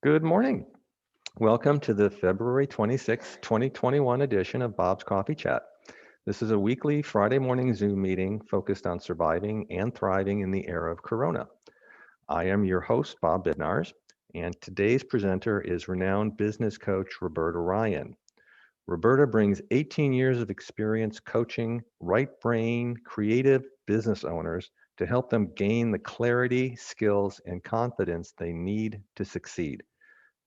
Good morning. Welcome to the February 26th, 2021 edition of Bob's Coffee Chat. This is a weekly Friday morning Zoom meeting focused on surviving and thriving in the era of Corona. I am your host, Bob Bednarz, and today's presenter is renowned business coach Roberta Ryan. Roberta brings 18 years of experience coaching right brain, creative business owners to help them gain the clarity, skills, and confidence they need to succeed.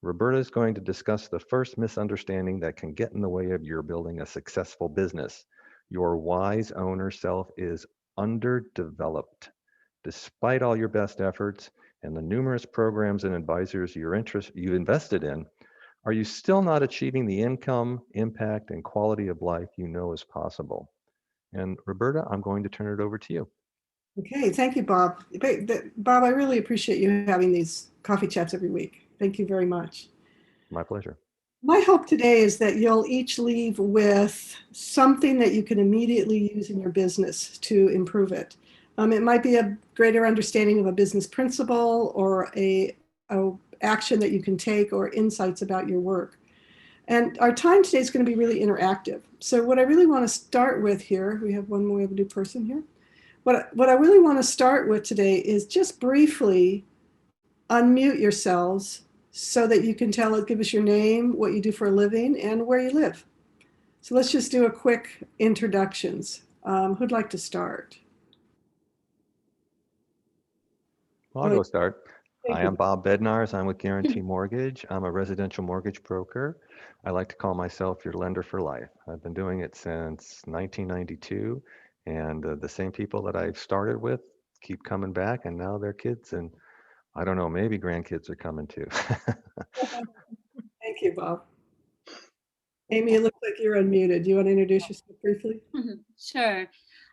Roberta is going to discuss the first misunderstanding that can get in the way of your building a successful business. Your wise owner self is underdeveloped. Despite all your best efforts and the numerous programs and advisors you invested in, are you still not achieving the income, impact, and quality of life you know is possible? And Roberta, I'm going to turn it over to you. Okay, thank you, Bob. Bob, I really appreciate you having these coffee chats every week. Thank you very much. My pleasure. My hope today is that you'll each leave with something that you can immediately use in your business to improve it. It might be a greater understanding of a business principle or a action that you can take or insights about your work. And our time today is going to be really interactive. So what I really want to start with here, we have a new person here. What I really want to start with today is just briefly unmute yourselves so that you can give us your name, what you do for a living, and where you live. So let's just do a quick introductions. Who'd like to start? Well, I'll go start. Hi, you. I'm Bob Bednarz. I'm with Guarantee Mortgage. I'm a residential mortgage broker. I like to call myself your lender for life. I've been doing it since 1992, and the same people that I've started with keep coming back, and now they're kids, and I don't know, maybe grandkids are coming too. Thank you, Bob. Amy, it looks like you're unmuted. Do you want to introduce yourself briefly? Sure.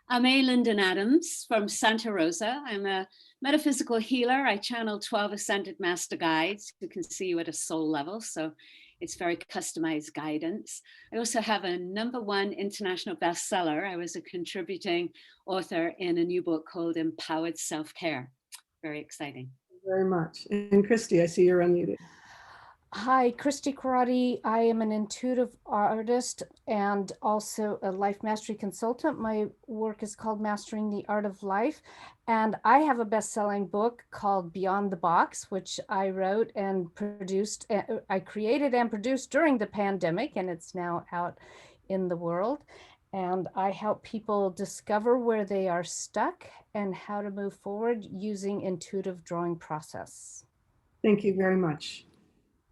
I'm A. Lyndon Adams from Santa Rosa. I'm a metaphysical healer. I channel 12 ascended master guides who can see you at a soul level. So it's very customized guidance. I also have a #1 international bestseller. I was a contributing author in a new book called Empowered Self-Care. Very exciting. Thank you very much. And Christy, I see you're unmuted. Hi, Christy Karate. I am an intuitive artist and also a life mastery consultant. My work is called Mastering the Art of Life. And I have a best-selling book called Beyond the Box, which I wrote and produced. I created and produced during the pandemic, and it's now out in the world. And I help people discover where they are stuck and how to move forward using intuitive drawing process. Thank you very much.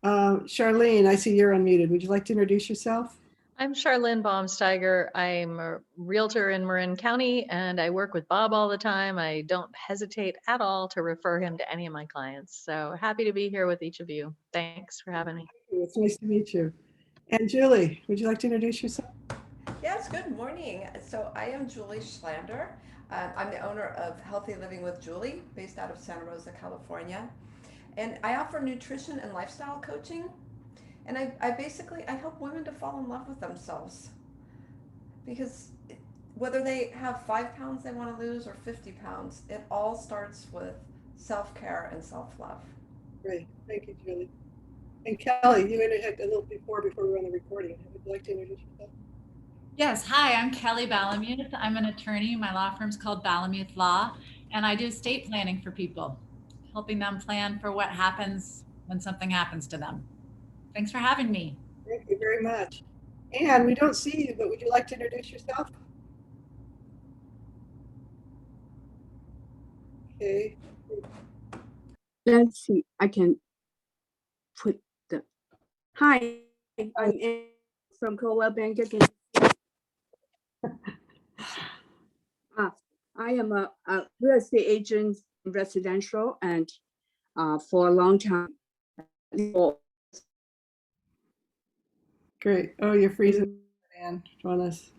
Charlene, I see you're unmuted. Would you like to introduce yourself? I'm Charlene Baumsteiger. I'm a realtor in Marin County, and I work with Bob all the time. I don't hesitate at all to refer him to any of my clients. So happy to be here with each of you. Thanks for having me. It's nice to meet you. And Julie, would you like to introduce yourself? Yes, good morning. So I am Julie Schlander. I'm the owner of Healthy Living with Julie, based out of Santa Rosa, California. And I offer nutrition and lifestyle coaching. And I help women to fall in love with themselves. Because whether they have 5 pounds they want to lose or 50 pounds, it all starts with self-care and self-love. Great. Thank you, Julie. And Kelly, you interjected a little before we run the recording. Would you like to introduce yourself? Yes. Hi, I'm Kelly Balamuth. I'm an attorney. My law firm's called Balamuth Law, and I do estate planning for people, helping them plan for what happens when something happens to them. Thanks for having me. Thank you very much. And we don't see you, but would you like to introduce yourself? Okay. Let's see, I can put the, hi, I'm Ann from Coldwell Banker. I am a real estate agent in residential and for a long time. Great. Oh, you're freezing, Ann. Join us.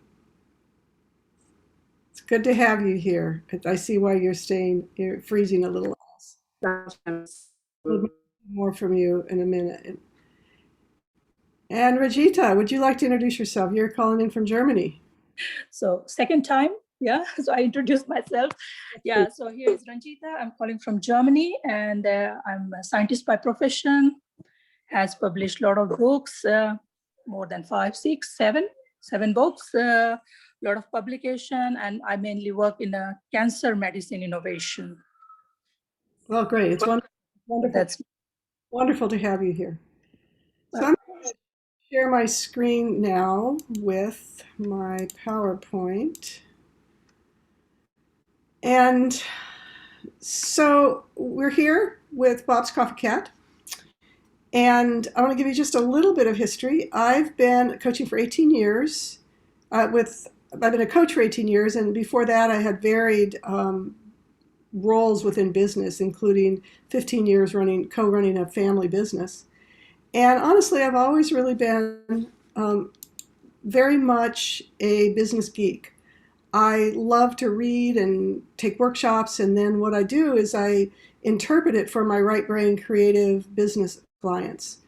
It's good to have you here. I see why you're freezing a little. A little bit more from you in a minute. And Rajita, would you like to introduce yourself? You're calling in from Germany. So second time, yeah. So I introduced myself. Yeah. So here is Ranjita. I'm calling from Germany, and I'm a scientist by profession. has published a lot of books, more than 5, 6, 7 books, a lot of publication, and I mainly work in cancer medicine innovation. Well, great. It's wonderful. That's Wonderful to have you here. So I'm going to share my screen now with my PowerPoint. And so we're here with Bob's Coffee Cat. And I want to give you just a little bit of history. I've been coaching for 18 years. I've been a coach for 18 years, and before that I had varied roles within business, including 15 years co-running a family business. And honestly, I've always really been very much a business geek. I love to read and take workshops, and then what I do is I interpret it for my right brain creative business clients.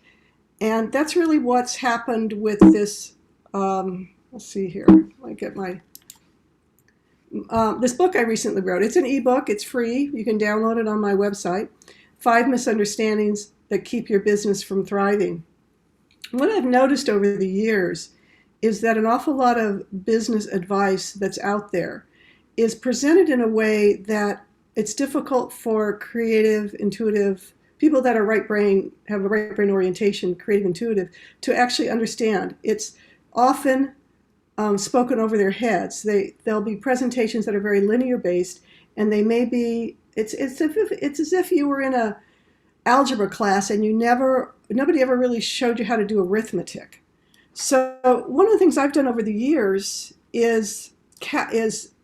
And that's really what's happened with this. Let's see here. I get my this book I recently wrote. It's an ebook. It's free. You can download it on my website. 5 Misunderstandings That Keep Your Business from Thriving. What I've noticed over the years is that an awful lot of business advice that's out there is presented in a way that it's difficult for creative, intuitive people that are right brain, have a right brain orientation, creative, intuitive, to actually understand. It's often spoken over their heads. There'll be presentations that are very linear based, and they may be. It's as if you were in a algebra class and nobody ever really showed you how to do arithmetic. So one of the things I've done over the years is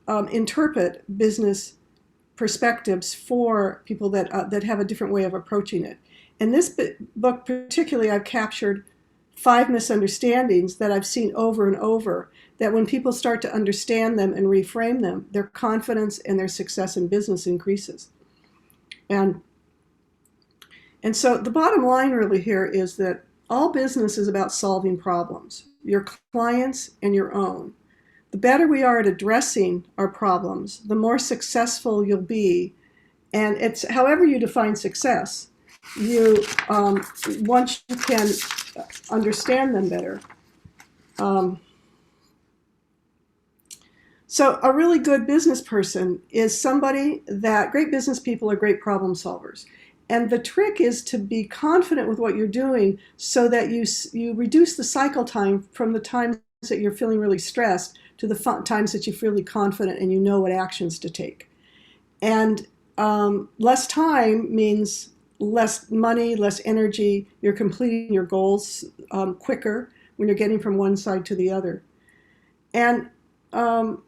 interpret business perspectives for people that have a different way of approaching it. In this book particularly, I've captured 5 misunderstandings that I've seen over and over, that when people start to understand them and reframe them, their confidence and their success in business increases. And so the bottom line really here is that all business is about solving problems, your clients and your own. The better we are at addressing our problems, the more successful you'll be. And it's however you define success, once you can understand them better. So a really good business person is somebody that, great business people are great problem solvers. And the trick is to be confident with what you're doing so that you reduce the cycle time from the times that you're feeling really stressed to the times that you feel really confident and you know what actions to take. And less time means less money, less energy. You're completing your goals quicker when you're getting from one side to the other. And one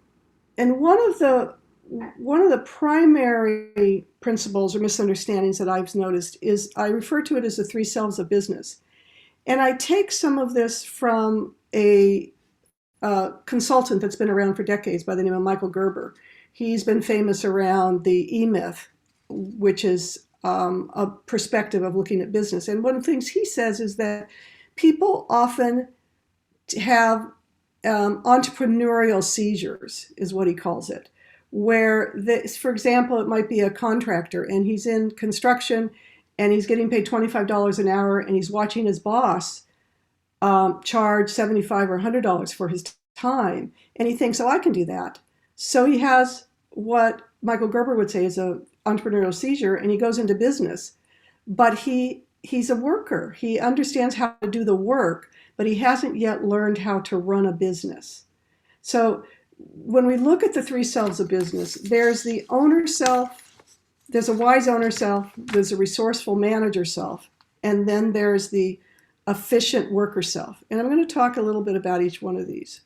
of the primary principles or misunderstandings that I've noticed is I refer to it as the 3 selves of business. And I take some of this from a consultant that's been around for decades by the name of Michael Gerber. He's been famous around the E-myth, which is a perspective of looking at business. And one of the things he says is that people often have entrepreneurial seizures, is what he calls it, where, for example, it might be a contractor and he's in construction and he's getting paid $25 an hour and he's watching his boss charge $75 or $100 for his time, and he thinks, oh, I can do that. So he has what Michael Gerber would say is an entrepreneurial seizure, and he goes into business. But he's a worker. He understands how to do the work, but he hasn't yet learned how to run a business. So when we look at the 3 selves of business, there's the owner self, there's a wise owner self, there's a resourceful manager self, and then there's the efficient worker self. And I'm going to talk a little bit about each one of these.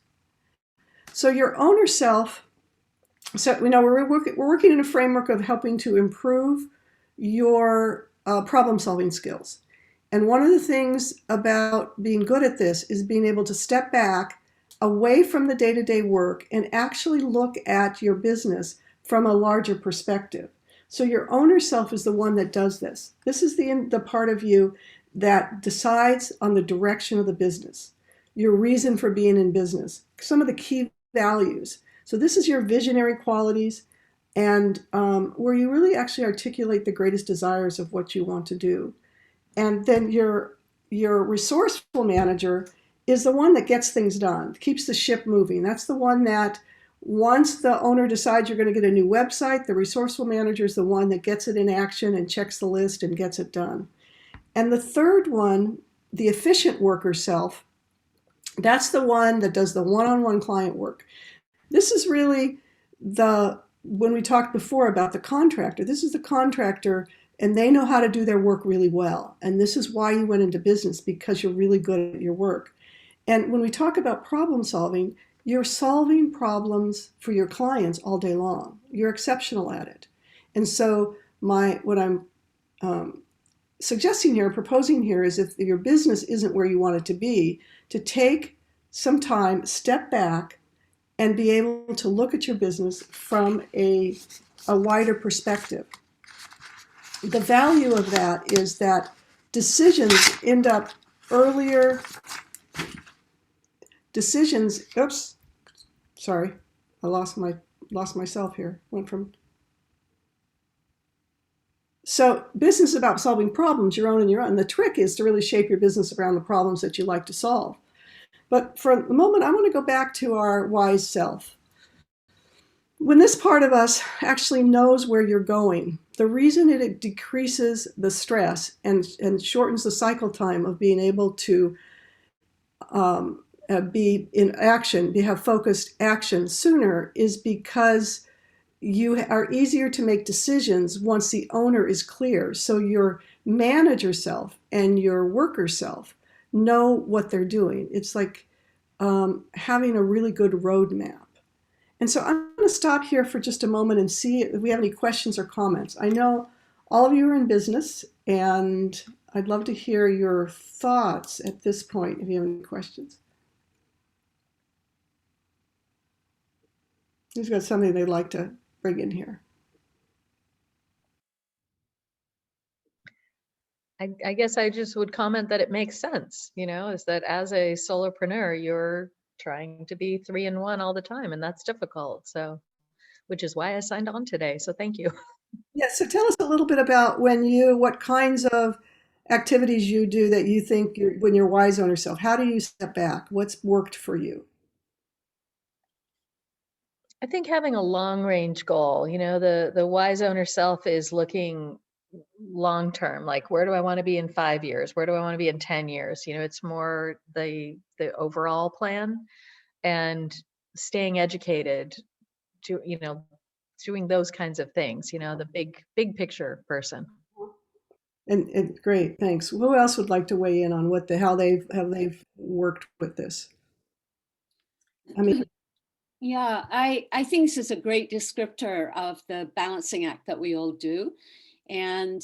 So your owner self, so we're working in a framework of helping to improve your problem solving skills. And one of the things about being good at this is being able to step back away from the day-to-day work and actually look at your business from a larger perspective. So your owner self is the one that does this. This is the part of you that decides on the direction of the business, your reason for being in business, some of the key values. So this is your visionary qualities, and where you really actually articulate the greatest desires of what you want to do. And then your your resourceful manager is the one that gets things done, keeps the ship moving. That's the one that once the owner decides you're going to get a new website, the resourceful manager is the one that gets it in action and checks the list and gets it done. And the third one, the efficient worker self, that's the one that does the one-on-one client work. This is really when we talked before about the contractor, this is the contractor, and they know how to do their work really well. And this is why you went into business, because you're really good at your work. And when we talk about problem solving, you're solving problems for your clients all day long. You're exceptional at it. And so what I'm suggesting here, proposing here, is if your business isn't where you want it to be, to take some time, step back, and be able to look at your business from a wider perspective. The value of that is that decisions end up earlier. Decisions, oops, sorry, I lost myself here. So business is about solving problems, your own and your own. The trick is to really shape your business around the problems that you like to solve. But for the moment, I want to go back to our wise self. When this part of us actually knows where you're going, the reason it decreases the stress and shortens the cycle time of being able to be in action, have focused action sooner, is because you are easier to make decisions once the owner is clear. So your manager self and your worker self know what they're doing. It's like having a really good roadmap. And so I'm going to stop here for just a moment and see if we have any questions or comments. I know all of you are in business, and I'd love to hear your thoughts at this point if you have any questions. Who's got something they'd like to bring in here? I guess I just would comment that it makes sense, is that as a solopreneur, you're trying to be 3 in 1 all the time, and that's difficult. So, which is why I signed on today. So thank you. Yeah, so tell us a little bit about what kinds of activities you do that you think when you're wise on yourself. How do you step back? What's worked for you? I think having a long range goal, the wise owner self is looking long term, like where do I want to be in 5 years? Where do I want to be in 10 years? It's more the overall plan, and staying educated to, doing those kinds of things, the big picture person. And great, thanks. Who else would like to weigh in on how they've worked with this? I mean, yeah, I think this is a great descriptor of the balancing act that we all do. And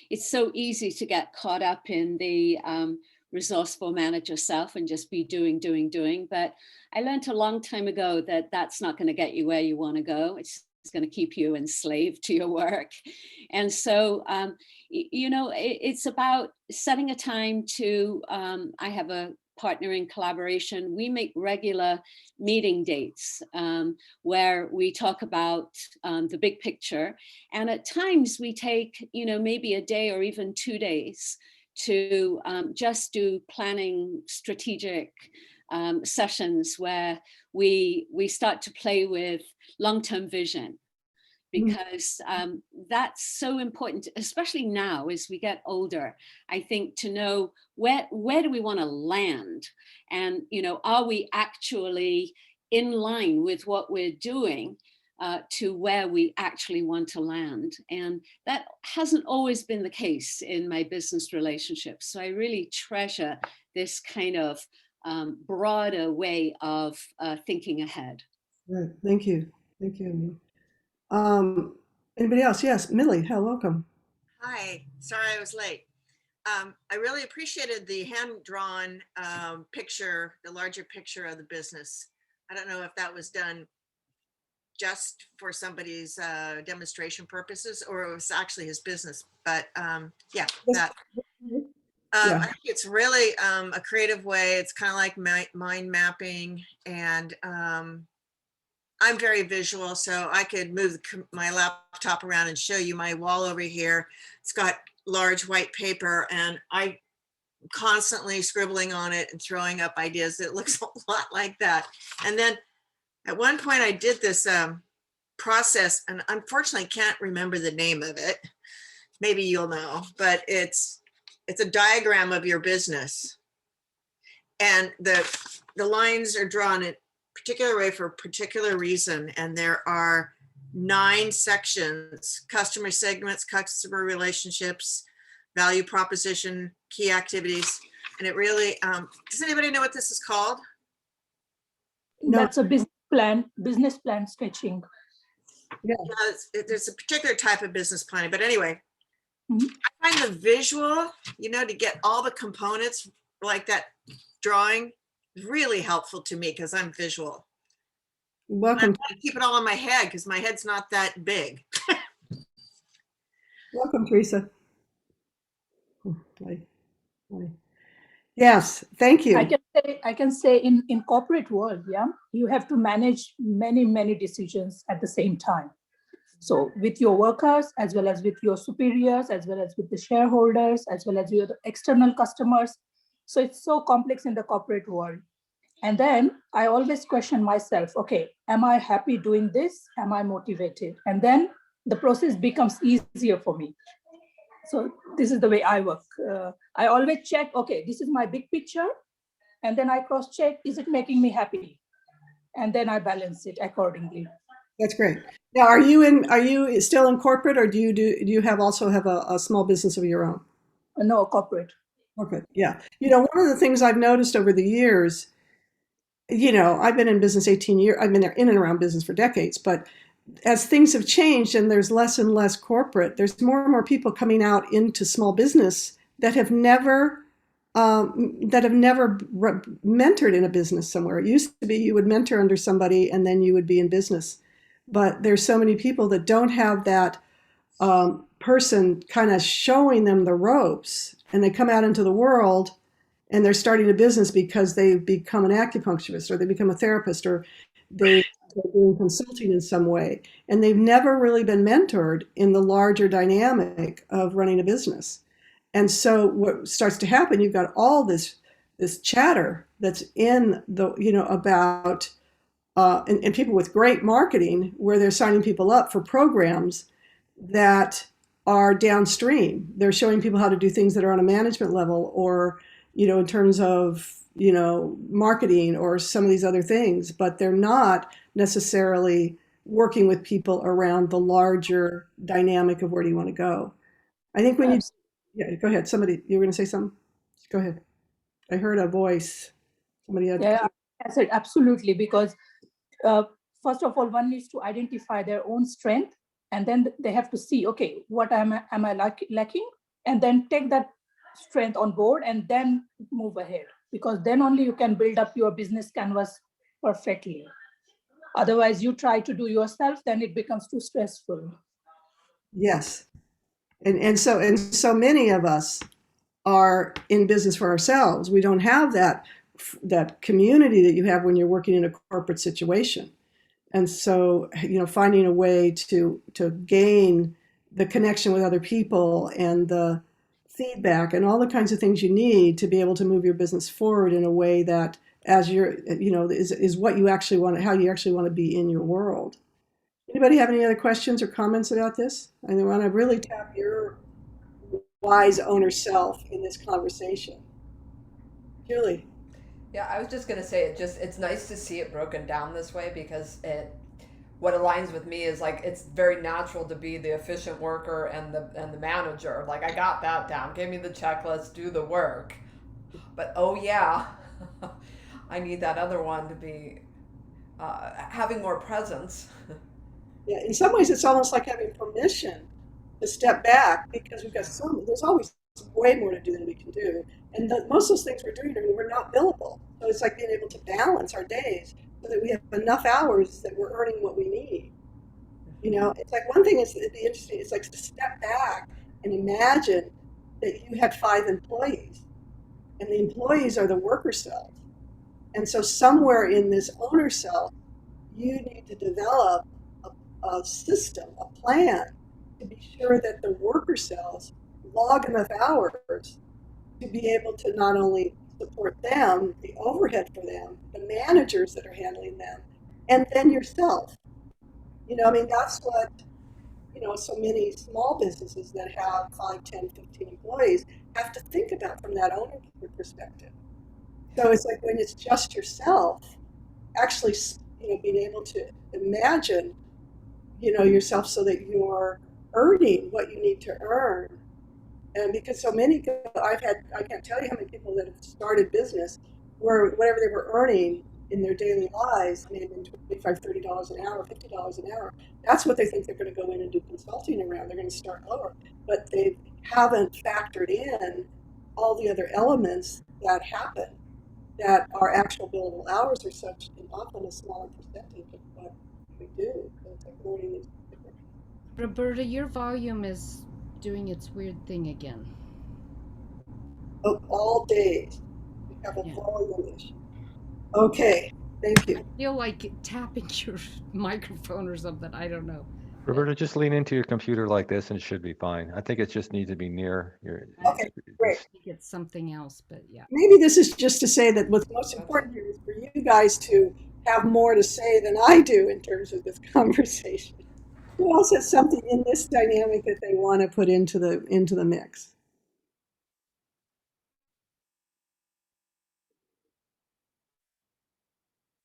it's so easy to get caught up in the resourceful manager self and just be doing. But I learned a long time ago that that's not going to get you where you want to go. It's going to keep you enslaved to your work. And so, it's about setting a time to, I have a partner in collaboration. We make regular meeting dates where we talk about the big picture. And at times we take, maybe a day or even 2 days to just do planning strategic sessions where we start to play with long-term vision, because that's so important, especially now as we get older. I think to know where do we want to land, and are we actually in line with what we're doing to where we actually want to land. And that hasn't always been the case in my business relationships. So I really treasure this kind of broader way of thinking ahead. Right. Thank you. Thank you. Anybody else? Yes, Millie, welcome. Hi, sorry I was late. I really appreciated the hand-drawn picture, the larger picture of the business. I don't know if that was done just for somebody's demonstration purposes, or it was actually his business, but yeah, that. I think it's really a creative way. It's kind of like mind mapping, and I'm very visual, so I could move my laptop around and show you my wall over here. It's got large white paper, and I constantly scribbling on it and throwing up ideas. It looks a lot like that. And then at one point I did this process, and unfortunately can't remember the name of it. Maybe you'll know, but it's a diagram of your business. And the lines are drawn in a particular way for a particular reason. And there are 9 sections: customer segments, customer relationships, value proposition, key activities. And it really, does anybody know what this is called? No. That's a business plan sketching. Yeah. There's a particular type of business planning, but anyway, Mhm. I find the visual, to get all the components like that drawing really helpful to me because I'm visual. Welcome. I keep it all in my head because my head's not that big. Welcome, Teresa. Yes, thank you. I can say in corporate world, yeah, you have to manage many decisions at the same time. So with your workers, as well as with your superiors, as well as with the shareholders, as well as your external customers. So it's so complex in the corporate world. And then I always question myself, okay, am I happy doing this? Am I motivated? And then the process becomes easier for me. So this is the way I work. I always check, okay, this is my big picture. And then I cross check, is it making me happy? And then I balance it accordingly. That's great. Now, are you still in corporate, or do you also have a small business of your own? No, corporate. Corporate, yeah. One of the things I've noticed over the years, I've been in business 18 years. I've been there in and around business for decades, but as things have changed and there's less and less corporate, there's more and more people coming out into small business that have never mentored in a business somewhere. It used to be you would mentor under somebody and then you would be in business. But there's so many people that don't have that person kind of showing them the ropes, and they come out into the world and they're starting a business because they've become an acupuncturist, or they become a therapist, or they're doing consulting in some way. And they've never really been mentored in the larger dynamic of running a business. And so what starts to happen, you've got all this chatter that's in the, about, and people with great marketing where they're signing people up for programs that are downstream. They're showing people how to do things that are on a management level, or, in terms of, marketing or some of these other things, but they're not necessarily working with people around the larger dynamic of where do you want to go. I think when yeah, go ahead. Somebody, you were going to say something? Go ahead. I heard a voice. Somebody had. Yeah, I said absolutely, because first of all, one needs to identify their own strength, and then they have to see, okay, what am I lacking, and then take that strength on board and then move ahead, because then only you can build up your business canvas perfectly. Otherwise, you try to do yourself, then it becomes too stressful. Yes. And so many of us are in business for ourselves. We don't have that community that you have when you're working in a corporate situation. And so, finding a way to gain the connection with other people and the feedback and all the kinds of things you need to be able to move your business forward in a way that, as you're, is what you actually want, how you actually want to be in your world. Anybody have any other questions or comments about this? I want to really tap your wise owner self in this conversation. Julie. Yeah, I was just going to say it's nice to see it broken down this way, because what aligns with me is like, it's very natural to be the efficient worker and the manager. Like, I got that down. Give me the checklist, do the work. But oh yeah, I need that other one to be having more presence. Yeah, in some ways it's almost like having permission to step back, because we've got there's always way more to do than we can do. And most of those things we're doing, we're not billable. So it's like being able to balance our days so that we have enough hours that we're earning what we need. It's like, one thing it'd be interesting, it's like to step back and imagine that you had 5 employees, and the employees are the worker cells. And so somewhere in this owner cell, you need to develop a system, a plan, to be sure that the worker cells log enough hours to be able to not only support them, the overhead for them, the managers that are handling them, and then yourself. I mean, that's what, so many small businesses that have 5, 10, 15 employees have to think about from that owner perspective. So it's like when it's just yourself, actually, being able to imagine, yourself so that you're earning what you need to earn. And because so many, I can't tell you how many people that have started business where whatever they were earning in their daily lives, maybe $25, $30 an hour, $50 an hour, that's what they think they're going to go in and do consulting around. They're going to start lower, but they haven't factored in all the other elements that happen, that our actual billable hours are such and often a smaller percentage of what we do. It's like learning these different. Roberta, your volume is doing its weird thing again. All days, we have a Yeah. volume issue. Okay, thank you. I feel like tapping your microphone or something. I don't know. Roberta, just lean into your computer like this and it should be fine. I think it just needs to be near your. Okay, great. I think it's something else, but yeah. Maybe this is just to say that what's most important here is for you guys to have more to say than I do in terms of this conversation. Who else has something in this dynamic that they want to put into the mix?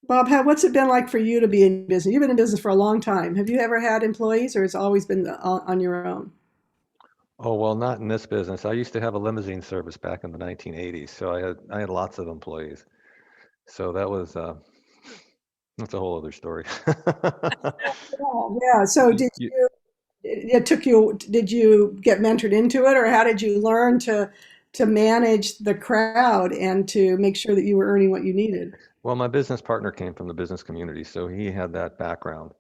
Bob, what's it been like for you to be in business? You've been in business for a long time. Have you ever had employees, or it's always been on your own? Oh, well, not in this business. I used to have a limousine service back in the 1980s, so I had lots of employees. So that was that's a whole other story. Yeah. So did you? It took you. Did you get mentored into it, or how did you learn to manage the crowd and to make sure that you were earning what you needed? Well, my business partner came from the business community, so he had that background,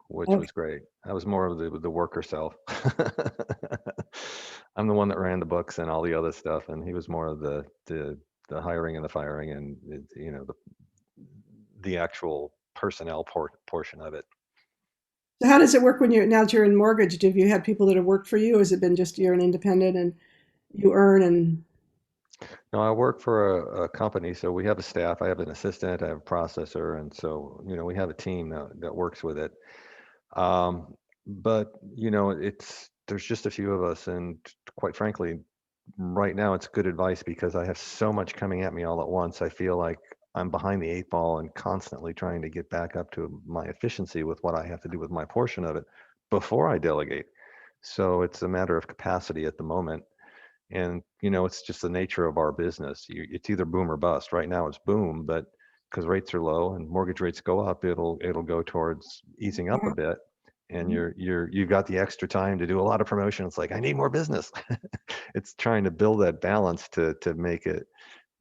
which Okay. was great. I was more of the worker self. I'm the one that ran the books and all the other stuff, and he was more of the hiring and the firing and the actual personnel portion of it. So how does it work now that you're in mortgage? Have you had people that have worked for you, or has it been just you're an independent and you earn and? No, I work for a company, so we have a staff. I have an assistant, I have a processor, and so we have a team that works with it. But there's just a few of us, and quite frankly, right now it's good advice because I have so much coming at me all at once. I feel like I'm behind the 8 ball and constantly trying to get back up to my efficiency with what I have to do with my portion of it before I delegate. So it's a matter of capacity at the moment. And it's just the nature of our business. It's either boom or bust. Right now it's boom, but because rates are low and mortgage rates go up, it'll go towards easing up a bit. And you've got the extra time to do a lot of promotion. It's like, I need more business. It's trying to build that balance to make it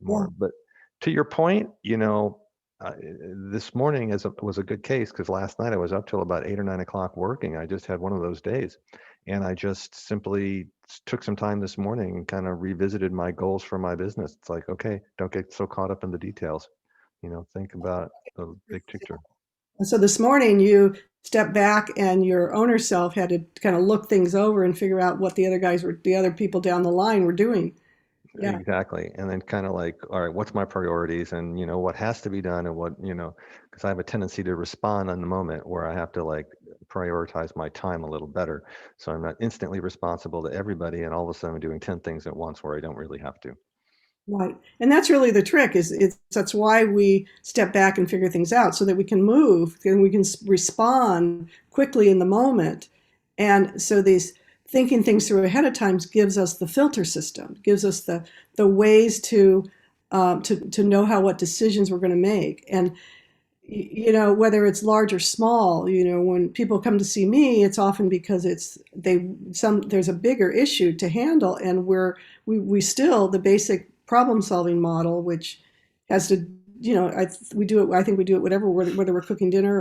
more. But to your point, this morning was a good case because last night I was up till about 8 or 9 o'clock working. I just had one of those days. And I just simply took some time this morning and kind of revisited my goals for my business. It's like, okay, don't get so caught up in the details. Think about the big picture. And so this morning you stepped back and your owner self had to kind of look things over and figure out what the other people down the line were doing. Yeah. Exactly. And then kind of like, all right, what's my priorities and, what has to be done and what, because I have a tendency to respond in the moment where I have to like prioritize my time a little better. So I'm not instantly responsible to everybody. And all of a sudden I'm doing 10 things at once where I don't really have to. Right. And that's really the trick that's why we step back and figure things out so that we can move and we can respond quickly in the moment. And so these thinking things through ahead of time gives us the filter system, gives us the ways to know what decisions we're going to make. And, whether it's large or small, when people come to see me, it's often because there's a bigger issue to handle. And we still, the basic problem solving model, which has to, I think we do it whether we're cooking dinner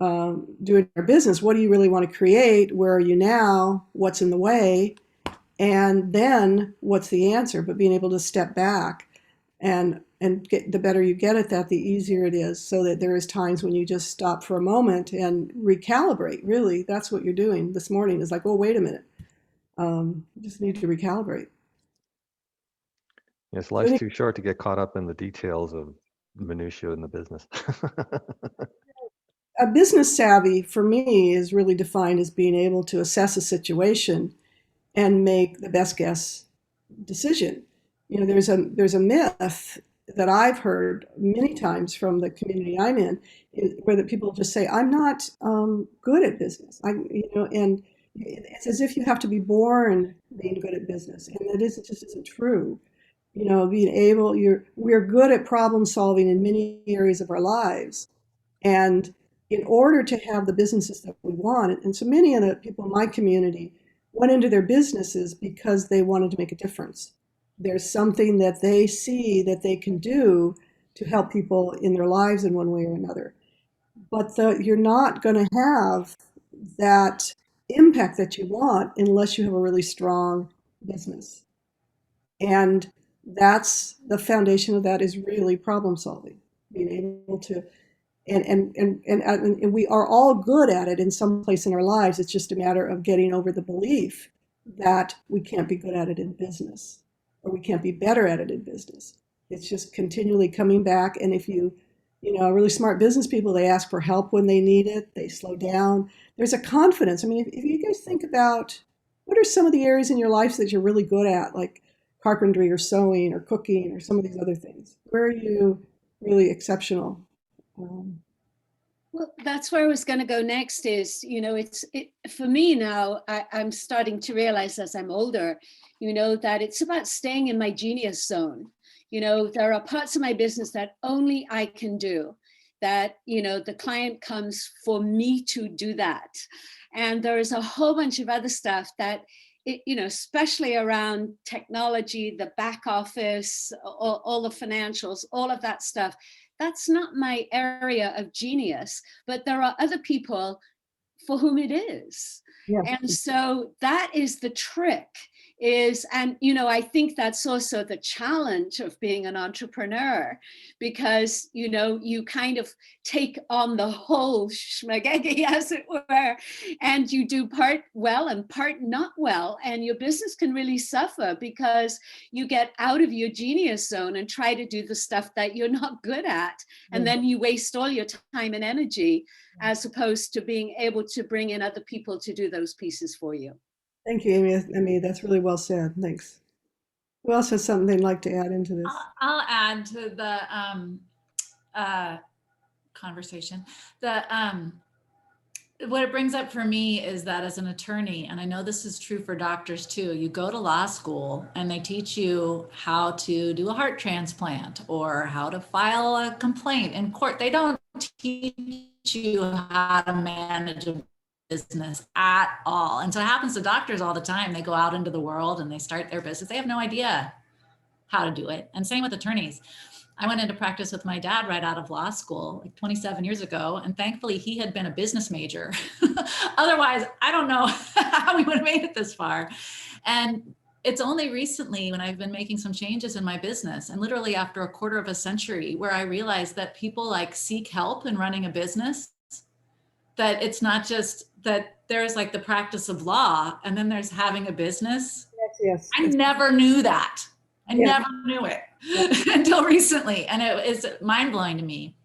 or doing our business. What do you really want to create? Where are you now? What's in the way? And then what's the answer? But being able to step back and the better you get at that, the easier it is, so that there is times when you just stop for a moment and recalibrate. Really, that's what you're doing this morning is like, oh, wait a minute. You just need to recalibrate. Yes, life's too short to get caught up in the details of minutia in the business. A business savvy for me is really defined as being able to assess a situation and make the best guess decision. You know, there's a myth that I've heard many times from the community I'm in, where the people just say, "I'm not good at business." And it's as if you have to be born being good at business, and it just isn't true. You know, we're good at problem solving in many areas of our lives, and in order to have the businesses that we want, and so many of the people in my community went into their businesses because they wanted to make a difference. There's something that they see that they can do to help people in their lives in one way or another. But you're not going to have that impact that you want unless you have a really strong business. And that's the foundation of that is really problem solving, being able to and we are all good at it in some place in our lives. It's just a matter of getting over the belief that we can't be good at it in business or we can't be better at it in business. It's just continually coming back. And if you know, really smart business people, they ask for help when they need it. They slow down. There's a confidence. I mean, if you guys think about what are some of the areas in your life that you're really good at, like carpentry or sewing or cooking or some of these other things, where are you really exceptional? Well, that's where I was going to go next is, you know, for me now, I'm starting to realize as I'm older, you know, that it's about staying in my genius zone. You know, there are parts of my business that only I can do, that, you know, the client comes for me to do that. And there is a whole bunch of other stuff that, you know, especially around technology, the back office, all the financials, all of that stuff. That's not my area of genius, but there are other people for whom it is. Yeah. And so that is the trick and, you know, I think that's also the challenge of being an entrepreneur, because, you know, you kind of take on the whole schmagegi, as it were, and you do part well and part not well. And your business can really suffer because you get out of your genius zone and try to do the stuff that you're not good at. And then you waste all your time and energy, as opposed to being able to bring in other people to do those pieces for you. Thank you, Amy. Amy, that's really well said. Thanks. Who else has something they'd like to add into this? I'll add to the conversation. What it brings up for me is that as an attorney, and I know this is true for doctors too, you go to law school and they teach you how to do a heart transplant or how to file a complaint in court. They don't teach you how to manage a business at all. And so it happens to doctors all the time. They go out into the world and they start their business. They have no idea how to do it. And same with attorneys. I went into practice with my dad right out of law school, like 27 years ago. And thankfully he had been a business major. Otherwise, I don't know how we would have made it this far. And it's only recently when I've been making some changes in my business, and literally after a quarter of a century, where I realized that people like seek help in running a business, that it's not just that there's like the practice of law and then there's having a business. Yes. I never knew that. I never knew it until recently. And it is mind blowing to me.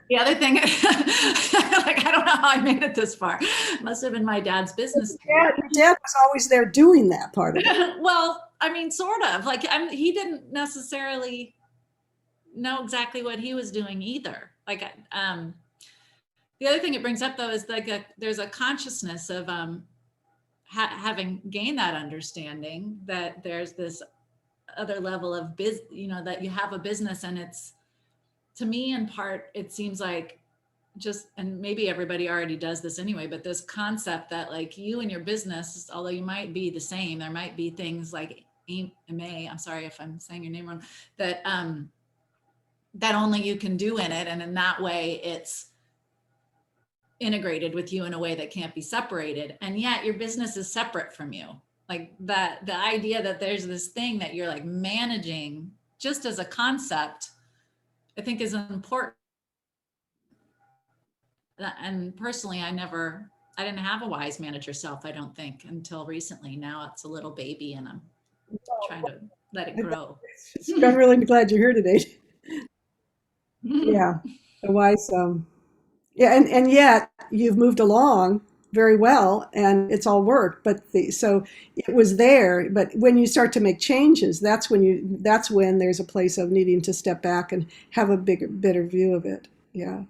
The other thing, like, I don't know how I made it this far. It must have been my dad's business. Yeah, your dad was always there doing that part of it. Well, I mean, sort of. Like, he didn't necessarily know exactly what he was doing either. Like, the other thing it brings up though is like there's a consciousness of having gained that understanding that there's this other level of you know, that you have a business, and it's, to me in part, it seems like just, and maybe everybody already does this anyway, but this concept that like you and your business, although you might be the same, there might be things like I'm sorry if I'm saying your name wrong, that that only you can do in it, and in that way it's integrated with you in a way that can't be separated. And yet your business is separate from you. Like that, the idea that there's this thing that you're like managing just as a concept, I think is important. And personally, I didn't have a wise manager self, I don't think, until recently. Now it's a little baby and I'm trying to let it grow. I'm really glad you're here today. Yeah, wise. Yeah, and yet you've moved along very well, and it's all worked. But so it was there. But when you start to make changes, that's when there's a place of needing to step back and have a better view of it. Yeah.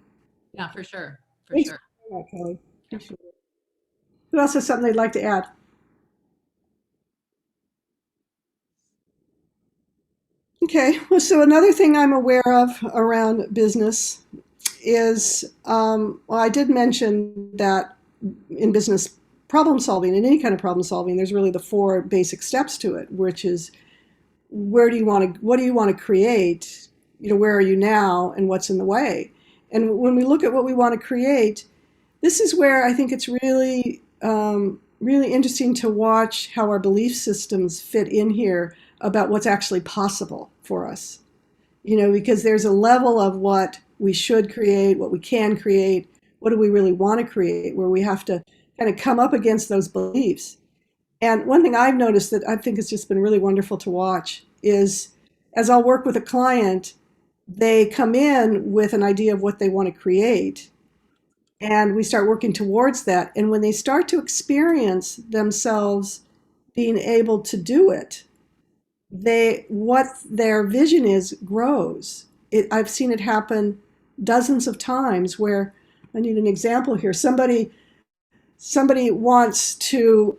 Yeah, for sure. For Thanks sure. for that, Kelly. Appreciate it. Who else has something they'd like to add? Okay. Well, so another thing I'm aware of around business is, well, I did mention that in business problem solving, in any kind of problem solving, there's really the four basic steps to it, which is what do you want to create? Where are you now and what's in the way? And when we look at what we want to create, this is where I think it's really, really interesting to watch how our belief systems fit in here about what's actually possible for us. Because there's a level of what we should create, what we can create, what do we really want to create, where we have to kind of come up against those beliefs. And one thing I've noticed that I think has just been really wonderful to watch is as I'll work with a client, they come in with an idea of what they want to create. And we start working towards that. And when they start to experience themselves being able to do it, what their vision is grows. I've seen it happen dozens of times where I need an example here. Somebody wants to,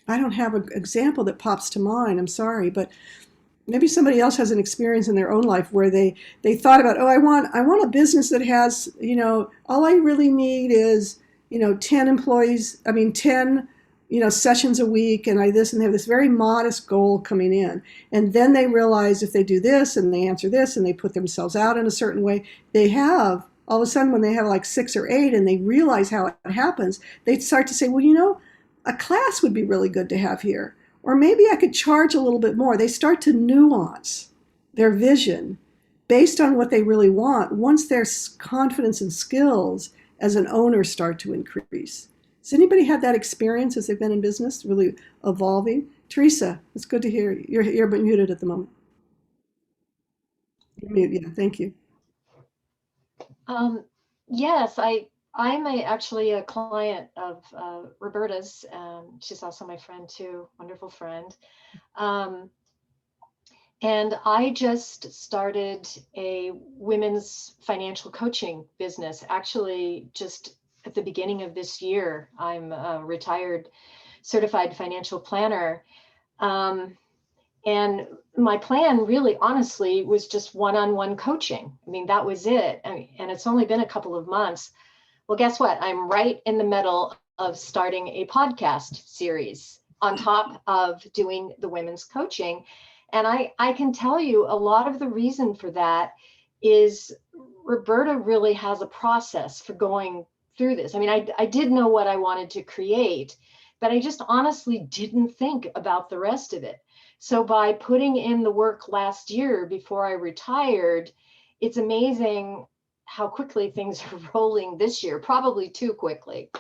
I don't have an example that pops to mind, I'm sorry, but maybe somebody else has an experience in their own life where they thought about, I want a business that has, all I really need is, 10 employees, 10 sessions a week, and they have this very modest goal coming in. And then they realize if they do this and they answer this and they put themselves out in a certain way, they have, all of a sudden when they have like 6 or 8 and they realize how it happens, they start to say, well, a class would be really good to have here. Or maybe I could charge a little bit more. They start to nuance their vision based on what they really want once their confidence and skills as an owner start to increase. Has anybody had that experience as they've been in business, really evolving? Teresa, it's good to hear. You're muted at the moment. Yeah, thank you. Yes, I'm actually a client of Roberta's. She's also my friend too, wonderful friend. And I just started a women's financial coaching business, actually just at the beginning of this year. I'm a retired certified financial planner. And my plan really, honestly, was just one-on-one coaching. That was it. And it's only been a couple of months. Well, guess what? I'm right in the middle of starting a podcast series on top of doing the women's coaching. And I can tell you a lot of the reason for that is Roberta really has a process for going through this. I did know what I wanted to create, but I just honestly didn't think about the rest of it. So by putting in the work last year before I retired, it's amazing how quickly things are rolling this year, probably too quickly.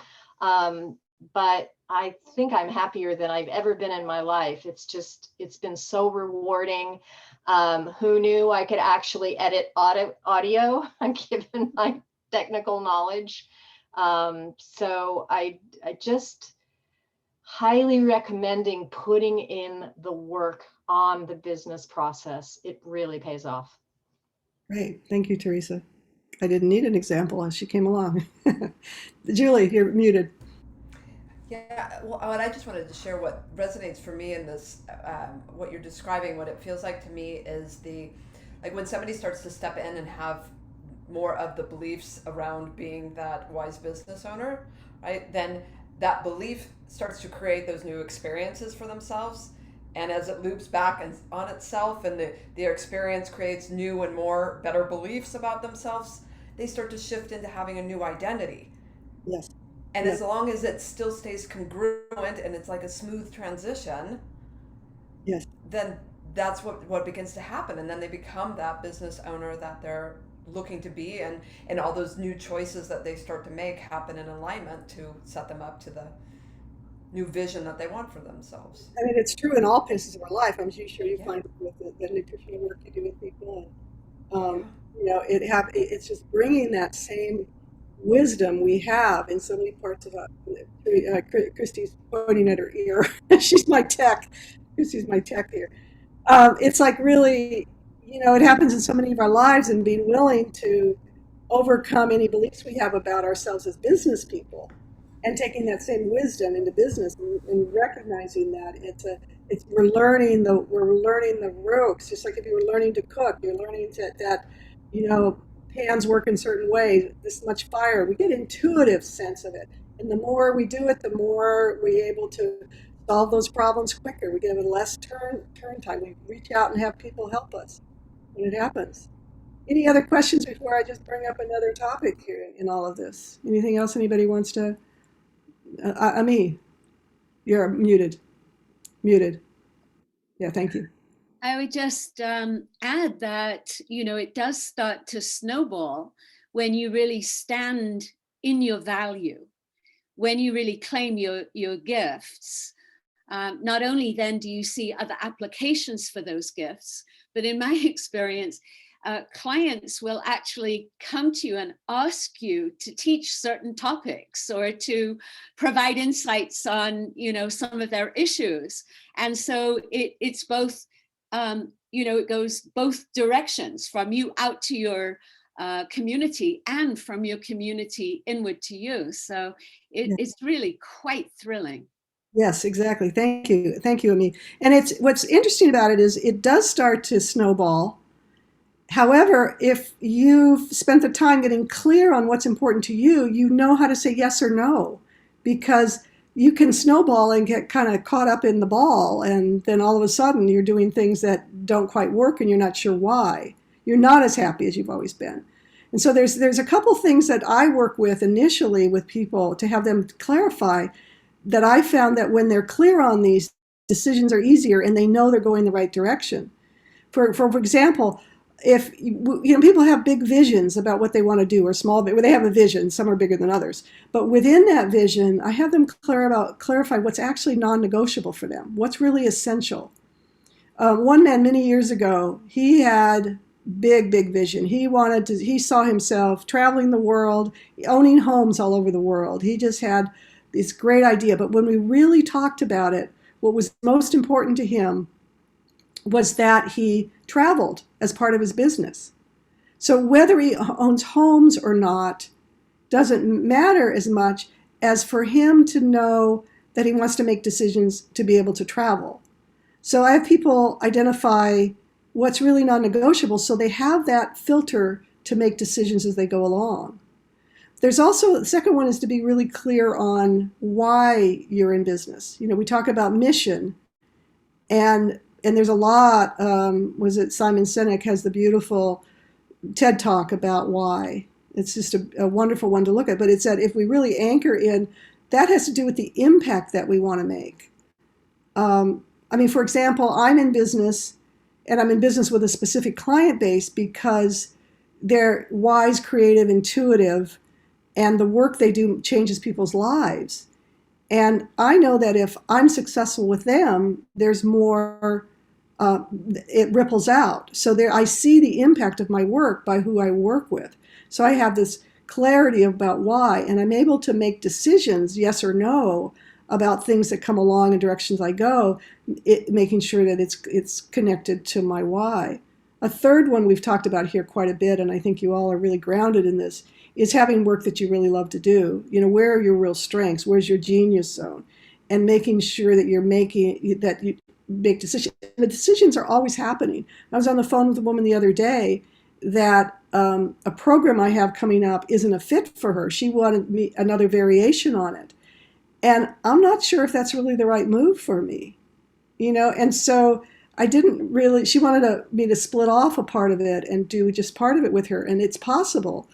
But I think I'm happier than I've ever been in my life. It's been so rewarding. Who knew I could actually edit audio given my technical knowledge? So I just highly recommending putting in the work on the business process. It really pays off. Great. Thank you, Teresa. I didn't need an example as she came along. Julie, you're muted. Yeah, well, I just wanted to share what resonates for me in this, what you're describing, what it feels like to me is like when somebody starts to step in and have more of the beliefs around being that wise business owner, right? Then that belief starts to create those new experiences for themselves. And as it loops back on itself and their experience creates new and more better beliefs about themselves, they start to shift into having a new identity. Yes. And yes. As long as it still stays congruent and it's like a smooth transition, yes, then that's what begins to happen. And then they become that business owner that they're looking to be, and all those new choices that they start to make happen in alignment to set them up to the new vision that they want for themselves. I mean, it's true in all places of our life. I'm sure you Yeah. find it with the nutritional work you do with people. Yeah. You know, it's just bringing that same wisdom we have in so many parts of us. Christy's pointing at her ear. She's my tech. Christy's my tech here. It's like really, you know, it happens in so many of our lives, and being willing to overcome any beliefs we have about ourselves as business people, and taking that same wisdom into business, and recognizing that we're learning the ropes. Just like if you were learning to cook, you're learning that you know, pans work in certain ways, this much fire. We get intuitive sense of it, and the more we do it, the more we're able to solve those problems quicker. We give it less turn time. We reach out and have people help us when it happens. Any other questions before I just bring up another topic here in all of this? Anything else anybody wants to? Ami, you're muted. Muted. Yeah, thank you. I would just add that, you know, it does start to snowball when you really stand in your value, when you really claim your gifts. Not only then do you see other applications for those gifts, but in my experience, clients will actually come to you and ask you to teach certain topics or to provide insights on, you know, some of their issues. And so it's both, you know, it goes both directions, from you out to your community and from your community inward to you. So it's really quite thrilling. Yes, exactly. Thank you. Thank you, Ami. And what's interesting about it is it does start to snowball. However, if you've spent the time getting clear on what's important to you, you know how to say yes or no, because you can snowball and get kind of caught up in the ball, and then all of a sudden you're doing things that don't quite work and you're not sure why. You're not as happy as you've always been. And so there's a couple things that I work with initially with people to have them clarify, that I found that when they're clear on these, decisions are easier and they know they're going the right direction. For example, if you know, people have big visions about what they want to do, or small, where they have a vision, some are bigger than others. But within that vision, I have them clarify what's actually non-negotiable for them, what's really essential. One man many years ago, he had big vision. He saw himself traveling the world, owning homes all over the world. He just had this great idea. But when we really talked about it, what was most important to him was that he traveled as part of his business. So whether he owns homes or not doesn't matter as much as for him to know that he wants to make decisions to be able to travel. So I have people identify what's really non-negotiable, so they have that filter to make decisions as they go along. There's also, the second one is to be really clear on why you're in business. You know, we talk about mission, and there's a lot, was it Simon Sinek has the beautiful TED Talk about why. It's just a wonderful one to look at, but it's that if we really anchor in, that has to do with the impact that we want to make. I mean, for example, I'm in business, and I'm in business with a specific client base because they're wise, creative, intuitive, and the work they do changes people's lives. And I know that if I'm successful with them, there's more, it ripples out. So I see the impact of my work by who I work with. So I have this clarity about why, and I'm able to make decisions, yes or no, about things that come along and directions I go, making sure that it's connected to my why. A third one we've talked about here quite a bit, and I think you all are really grounded in this, is having work that you really love to do. You know, where are your real strengths? Where's your genius zone? And making sure that you make decisions. The decisions are always happening. I was on the phone with a woman the other day that a program I have coming up isn't a fit for her. She wanted me another variation on it. And I'm not sure if that's really the right move for me, you know? And so she wanted me to split off a part of it and do just part of it with her. And it's possible,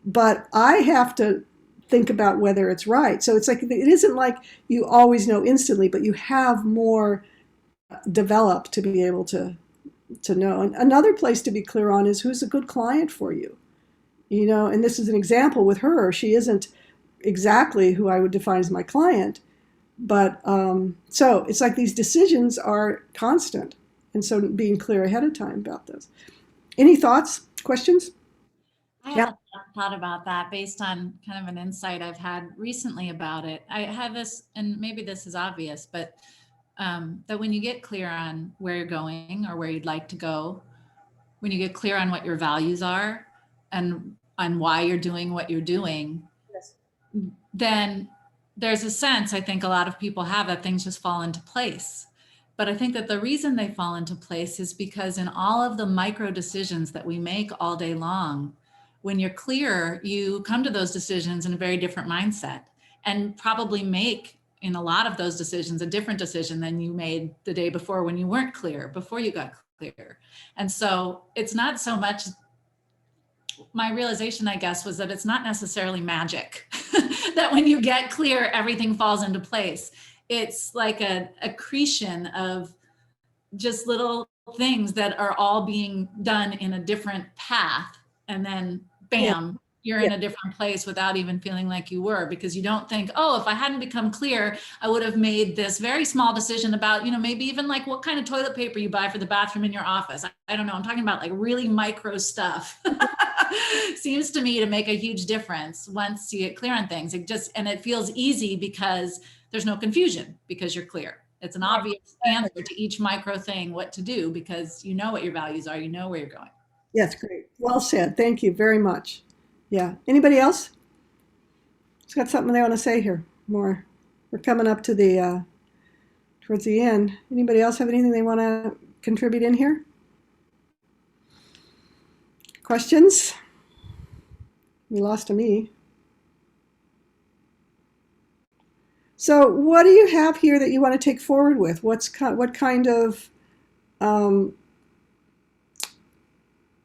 but I have to think about whether it's right. So it's like, it isn't like you always know instantly, but you have more developed to be able to know. And another place to be clear on is who's a good client for you, you know? And this is an example with her. She isn't exactly who I would define as my client, But so it's like these decisions are constant. And so being clear ahead of time about this. Any thoughts, questions? I Yeah. have a thought about that based on kind of an insight I've had recently about it. I have this, and maybe this is obvious, but that when you get clear on where you're going or where you'd like to go, when you get clear on what your values are and on why you're doing what you're doing, Yes. then there's a sense, I think a lot of people have, that things just fall into place. But I think that the reason they fall into place is because in all of the micro decisions that we make all day long, when you're clear, you come to those decisions in a very different mindset and probably make in a lot of those decisions a different decision than you made the day before when you weren't clear, before you got clear. And so it's not so much, my realization, I guess, was that it's not necessarily magic, that when you get clear, everything falls into place. It's like a accretion of just little things that are all being done in a different path. And then bam, you're in a different place without even feeling like you were, because you don't think, oh, if I hadn't become clear, I would have made this very small decision about, maybe even like what kind of toilet paper you buy for the bathroom in your office. I don't know. I'm talking about like really micro stuff. Seems to me to make a huge difference once you get clear on things. And it feels easy because there's no confusion because you're clear. It's an obvious answer to each micro thing, what to do, because you know what your values are, you know where you're going. Yes, great. Well said. Thank you very much. Yeah. Anybody else? Who's got something they want to say here? More. We're coming up to the towards the end. Anybody else have anything they want to contribute in here? Questions? You lost me. So what do you have here that you want to take forward with? What kind of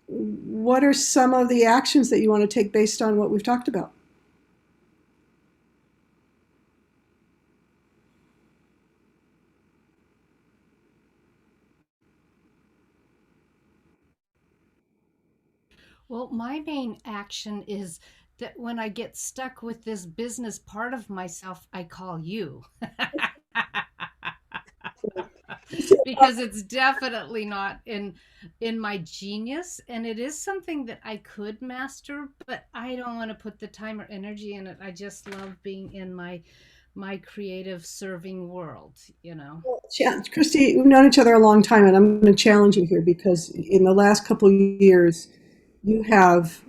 what are some of the actions that you want to take based on what we've talked about? Well, my main action is that when I get stuck with this business part of myself, I call you. Because it's definitely not in my genius, and it is something that I could master, but I don't want to put the time or energy in it. I just love being in my creative serving world. Well, Christy, we've known each other a long time, and I'm going to challenge you here because in the last couple of years, you have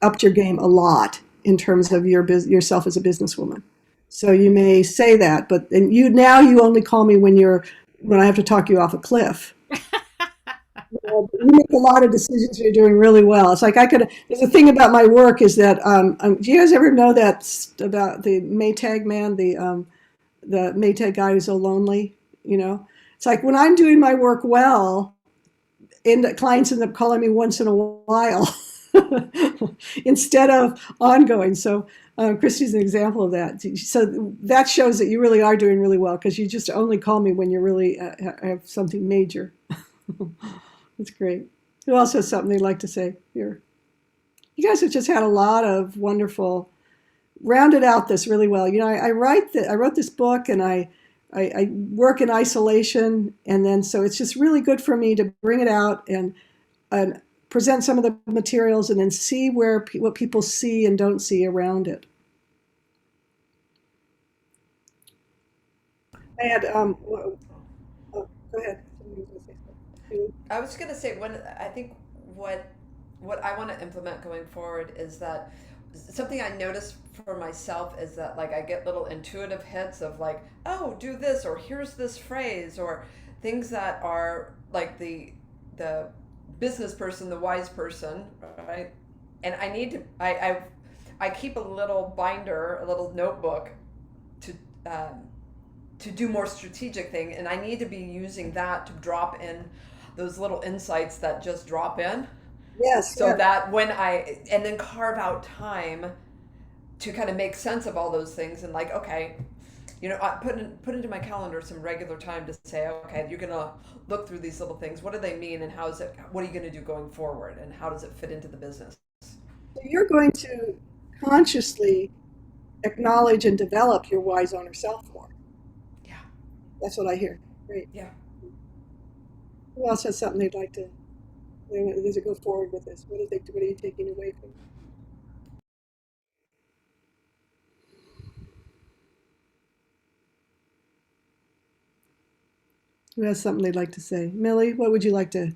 upped your game a lot in terms of yourself as a businesswoman. So you may say that, but you only call me when I have to talk you off a cliff. You make a lot of decisions. You're doing really well. It's like there's a thing about my work is that do you guys ever know that about the Maytag man, the Maytag guy who's so lonely? It's like when I'm doing my work well, and the clients end up calling me once in a while instead of ongoing. So Christy's an example of that. So that shows that you really are doing really well because you just only call me when you really have something major. That's great. Who else has something they'd like to say here? You guys have just had a lot of wonderful, rounded out this really well. I wrote this book and I work in isolation, and then so it's just really good for me to bring it out and present some of the materials and then see what people see and don't see around it. I had go ahead. I was going to say I think what I want to implement going forward is that something I noticed for myself is that like I get little intuitive hits of like, oh, do this, or here's this phrase, or things that are like the business person, the wise person, right? And I need to I keep a little binder, a little notebook to do more strategic thing, and I need to be using that to drop in those little insights that just drop in. Yes. So that and then carve out time to kind of make sense of all those things and like, okay, I put into my calendar some regular time to say, okay, you're going to look through these little things. What do they mean, and what are you going to do going forward, and how does it fit into the business? So you're going to consciously acknowledge and develop your wise owner self more. That's what I hear. Great. Yeah. Who else has something they'd like to, does it go forward with this? What are you taking away from it? Who has something they'd like to say? Millie, what would you like to?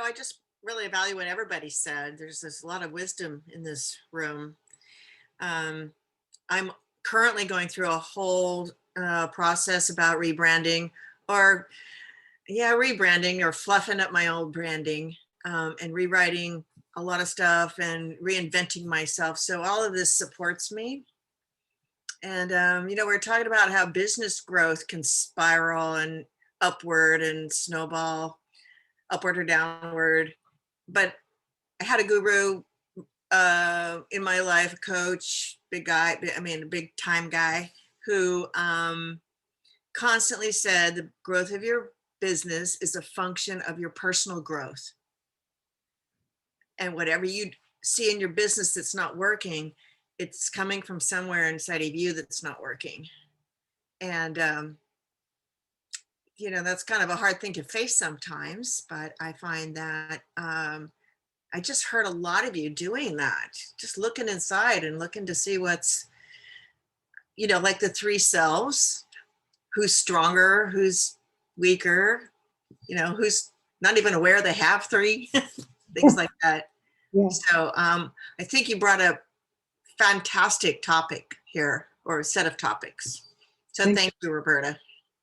I just really value what everybody said. There's a lot of wisdom in this room. I'm currently going through a whole process about rebranding or fluffing up my old branding and rewriting a lot of stuff and reinventing myself. So all of this supports me. And, we're talking about how business growth can spiral and upward and snowball, upward or downward. But I had a guru in my life, a coach, big time guy who constantly said the growth of your business is a function of your personal growth. And whatever you see in your business that's not working, it's coming from somewhere inside of you that's not working. And, that's kind of a hard thing to face sometimes, but I find that I just heard a lot of you doing that, just looking inside and looking to see what's, like the three selves, who's stronger, who's weaker, who's not even aware they have three, things like that. Yeah. So I think you brought a fantastic topic here, or a set of topics. So thank you, Roberta.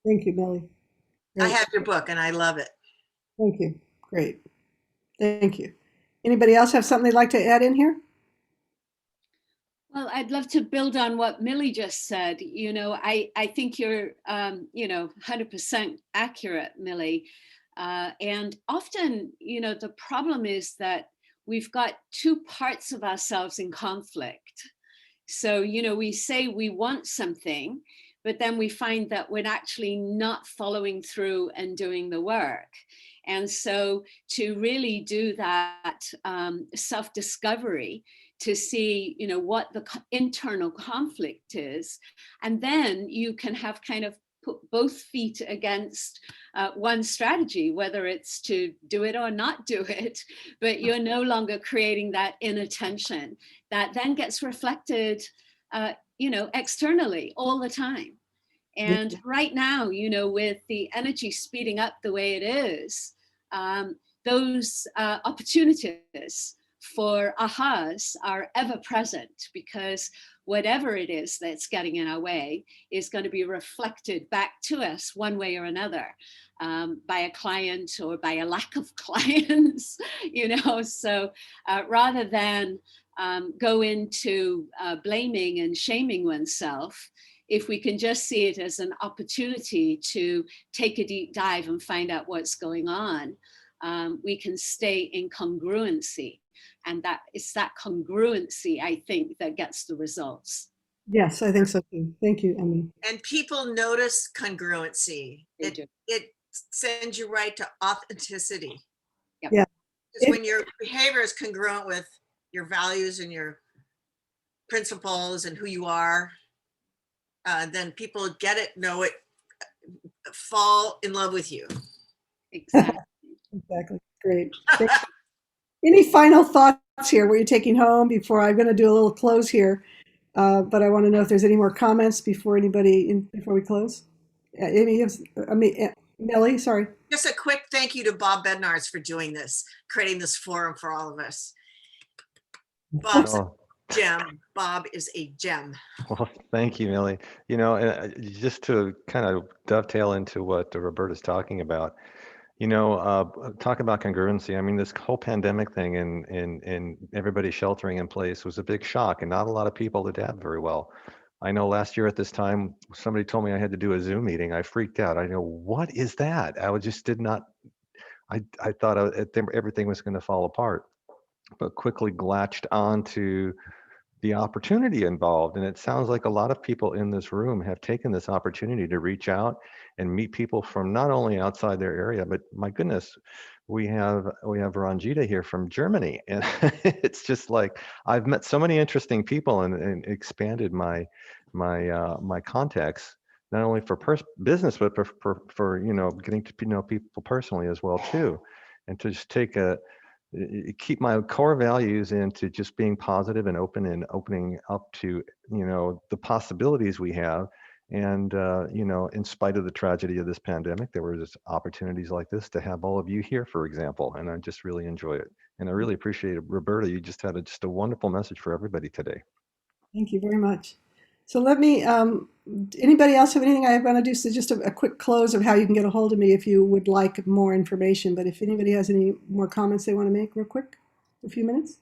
Thank you, Millie. I have your book and I love it. Thank you. Great. Thank you. Anybody else have something they'd like to add in here? Well, I'd love to build on what Millie just said. I think you're, 100% accurate, Millie. And often, the problem is that we've got two parts of ourselves in conflict. So, we say we want something, but then we find that we're actually not following through and doing the work. And so to really do that self-discovery, to see, what the internal conflict is, and then you can have kind of put both feet against one strategy, whether it's to do it or not do it, but you're no longer creating that inner tension that then gets reflected, externally all the time. And right now, with the energy speeding up the way it is, those opportunities for ahas are ever present, because whatever it is that's getting in our way is going to be reflected back to us one way or another, by a client or by a lack of clients, so rather than go into blaming and shaming oneself, if we can just see it as an opportunity to take a deep dive and find out what's going on, we can stay in congruency. And that it's that congruency, I think, that gets the results. Yes, I think so too. Thank you, Emily. And people notice congruency. They do. It sends you right to authenticity. Yep. Yeah. Because when your behavior is congruent with your values and your principles and who you are, then people get it, know it, fall in love with you. Exactly. Exactly. Great. Any final thoughts here? Were you taking home before I'm going to do a little close here? But I want to know if there's any more comments before we close. Millie, sorry. Just a quick thank you to Bob Bednarz for doing this, creating this forum for all of us. Bob's a gem. Bob is a gem. Well, thank you, Millie. Just to kind of dovetail into what Roberta's talking about, talk about congruency. I mean, this whole pandemic thing and everybody sheltering in place was a big shock, and not a lot of people adapt very well. I know last year at this time, somebody told me I had to do a Zoom meeting. I freaked out. I know, what is that? I thought everything was going to fall apart, but quickly latched onto the opportunity involved. And it sounds like a lot of people in this room have taken this opportunity to reach out and meet people from not only outside their area, but my goodness, we have Ranjita here from Germany. And it's just like, I've met so many interesting people and expanded my my contacts, not only for business, but for getting to know people personally as well too, and to just keep my core values into just being positive and open and opening up to the possibilities we have. And in spite of the tragedy of this pandemic, there were just opportunities like this to have all of you here, for example, and I just really enjoy it. And I really appreciate it. Roberta, you just had just a wonderful message for everybody today. Thank you very much. So let me, anybody else have anything I want to do? So just a quick close of how you can get a hold of me if you would like more information. But if anybody has any more comments they want to make real quick, a few minutes.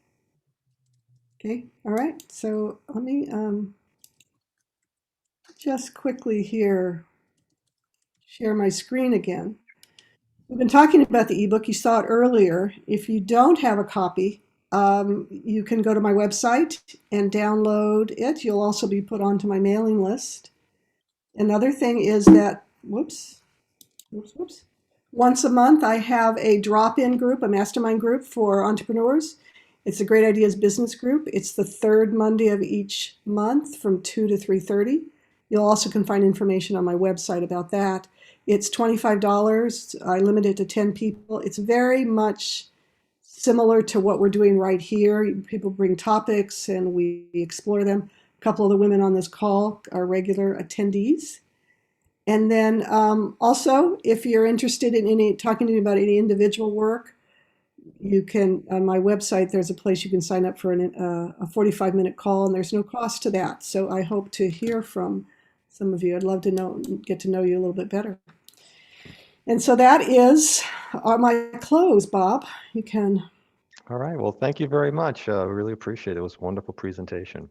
Okay, all right. So let me just quickly here share my screen again. We've been talking about the ebook. You saw it earlier. If you don't have a copy, you can go to my website and download it. You'll also be put onto my mailing list. Another thing is that, whoops. Once a month, I have a drop-in group, a mastermind group for entrepreneurs. It's a Great Ideas Business Group. It's the third Monday of each month from 2 to 3:30. You'll also can find information on my website about that. It's $25. I limit it to 10 people. It's very much similar to what we're doing right here. People bring topics and we explore them. A couple of the women on this call are regular attendees. And then also, if you're interested in talking to me about any individual work, you can, on my website, there's a place you can sign up for a 45-minute call, and there's no cost to that. So I hope to hear from some of you. I'd love to get to know you a little bit better. And so that is my close, Bob. You can. All right. Well, thank you very much. Really appreciate it. It was a wonderful presentation.